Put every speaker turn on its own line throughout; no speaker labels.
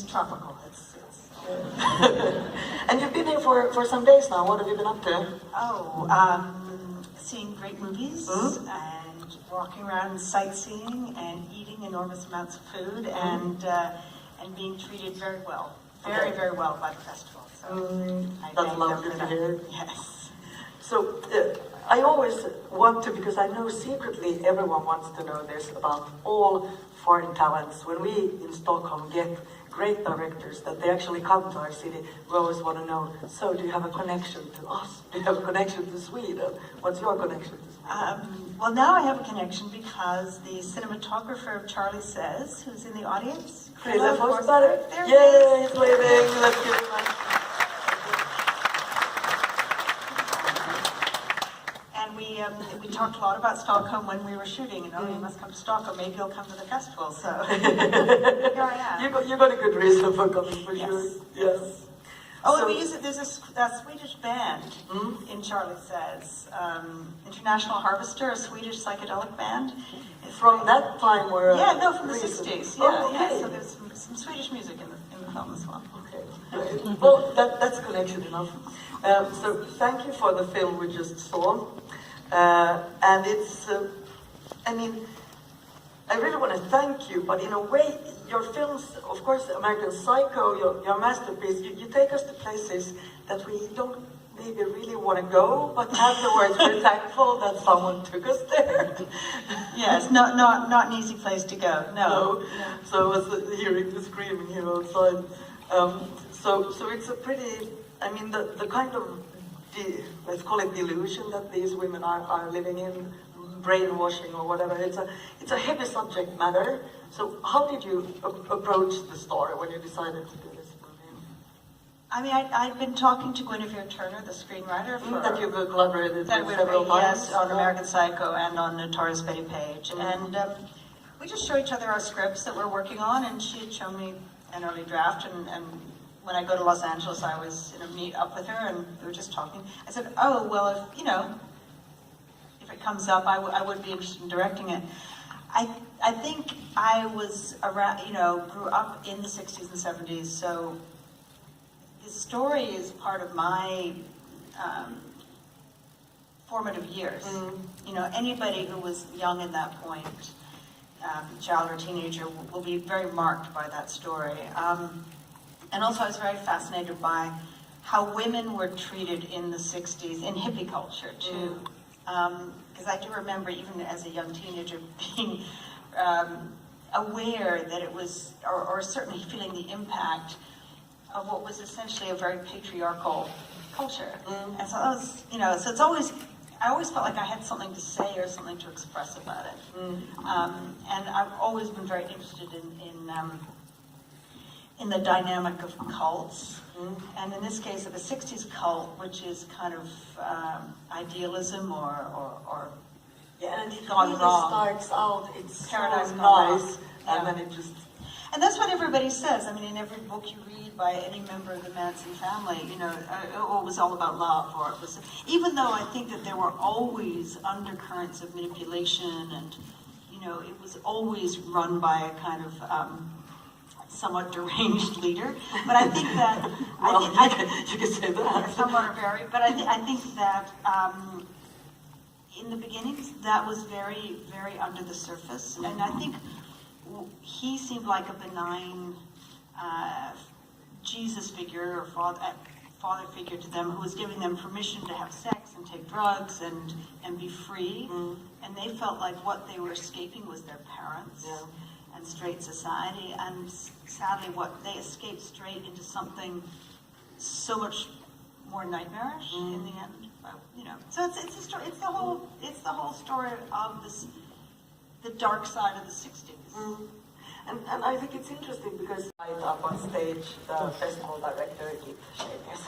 is tropical. It's
And you've been here for some days now. What have you been up to?
Seeing great movies and walking around sightseeing and eating enormous amounts of food and being treated very well, very well by the festival. So
that's lovely to hear.
Yes.
So I always want to, because I know secretly everyone wants to know this about all foreign talents. When we in Stockholm get great directors that they actually come to our city, we always want to know, so do you have a connection to us? Do you have a connection to Sweden? What's your connection to Sweden?
Well, now I have a connection because the cinematographer of Charlie Says, who's in the audience,
There he is. Yay, he's waving. Let's give him a...
We talked a lot about Stockholm when we were shooting, and you must come to Stockholm, maybe you'll come to the festival, so here I am.
You got a good reason for coming, for sure. Yes.
Oh, and there's a Swedish band in Charlie Says, International Harvester, a Swedish psychedelic band.
From that time where...
from the 60s. So there's some Swedish music in the film as well.
Okay, great. Well, that's connection enough. So thank you for the film we just saw. And it's, I really want to thank you, but in a way, your films, of course, American Psycho, your masterpiece, you take us to places that we don't maybe really want to go, but afterwards we're thankful that someone took us there.
Yes, not an easy place to go, no.
So I was hearing the screaming here outside. So it's a pretty, the kind of, let's call it delusion that these women are living in, brainwashing or whatever. It's a heavy subject matter. So how did you approach the story when you decided to do this movie?
I've been talking to Guinevere Turner, the screenwriter,
that you've collaborated with several times.
Yes, on American Psycho and on Notorious Betty Page. And we just show each other our scripts that we're working on, and she had shown me an early draft, and when I go to Los Angeles, I always meet up with her, and we were just talking. I said, oh, well, if it comes up, I would be interested in directing it. I think I was around, grew up in the 60s and 70s, so the story is part of my formative years. Anybody who was young at that point, child or teenager, will be very marked by that story. And also I was very fascinated by how women were treated in the 60s, in hippie culture too. Because I do remember, even as a young teenager, being aware that it was, or certainly feeling the impact of what was essentially a very patriarchal culture. And so I was, so it's always, I always felt like I had something to say or something to express about it. And I've always been very interested in the dynamic of cults. And in this case of a 60s cult, which is kind of idealism or
and it
gone
really
wrong.
Starts out, it's
Paradise
so
Gone
nice,
Wrong.
and then it just...
And that's what everybody says. In every book you read by any member of the Manson family, it was all about love, or it was, even though I think that there were always undercurrents of manipulation, and it was always run by a kind of somewhat deranged leader. But I think that
you can say that.
Somewhat very. But I think that in the beginnings that was very, very under the surface, and I think he seemed like a benign Jesus figure or father figure to them, who was giving them permission to have sex and take drugs and be free. And they felt like what they were escaping was their parents and straight society. And sadly, what they escaped straight into something so much more nightmarish in the end. So it's a story. It's the whole story of the dark side of the 60s.
And I think it's interesting because right up on stage, the festival director, Keith Shakers.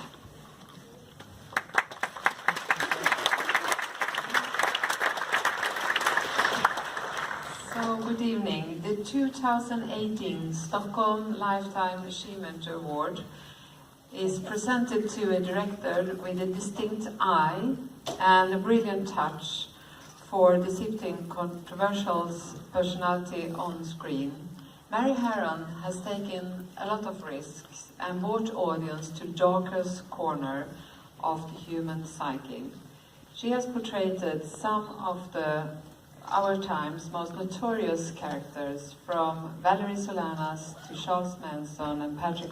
So, good evening. The 2018 Stockholm Lifetime Achievement Award is presented to a director with a distinct eye and a brilliant touch for depicting controversial personality on screen. Mary Harron has taken a lot of risks and brought audience to darkest corner of the human psyche. She has portrayed some of our time's most notorious characters, from Valerie Solanas to Charles Manson and Patrick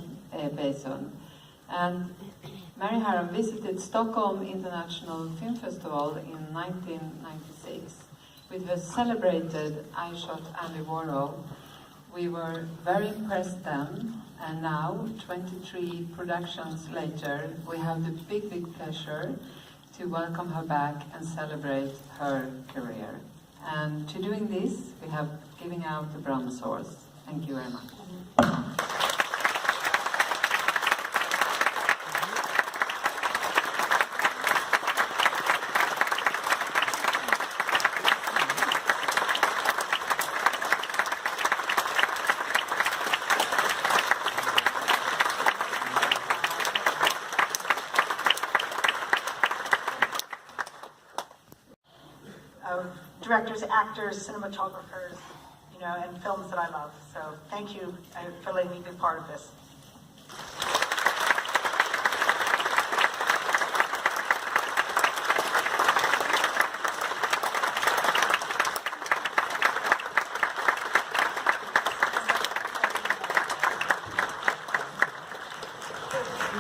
Bateson. And Mary Harron visited Stockholm International Film Festival in 1996 with the celebrated I Shot Andy Warhol. We were very impressed then, and now, 23 productions later, we have the big pleasure to welcome her back and celebrate her career. And to doing this, we have giving out the bronze horse. Thank you very much.
Of directors, actors, cinematographers, and films that I love. So thank you for letting me be part of this.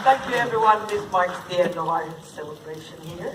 Thank you, everyone. This marks the end of our celebration here.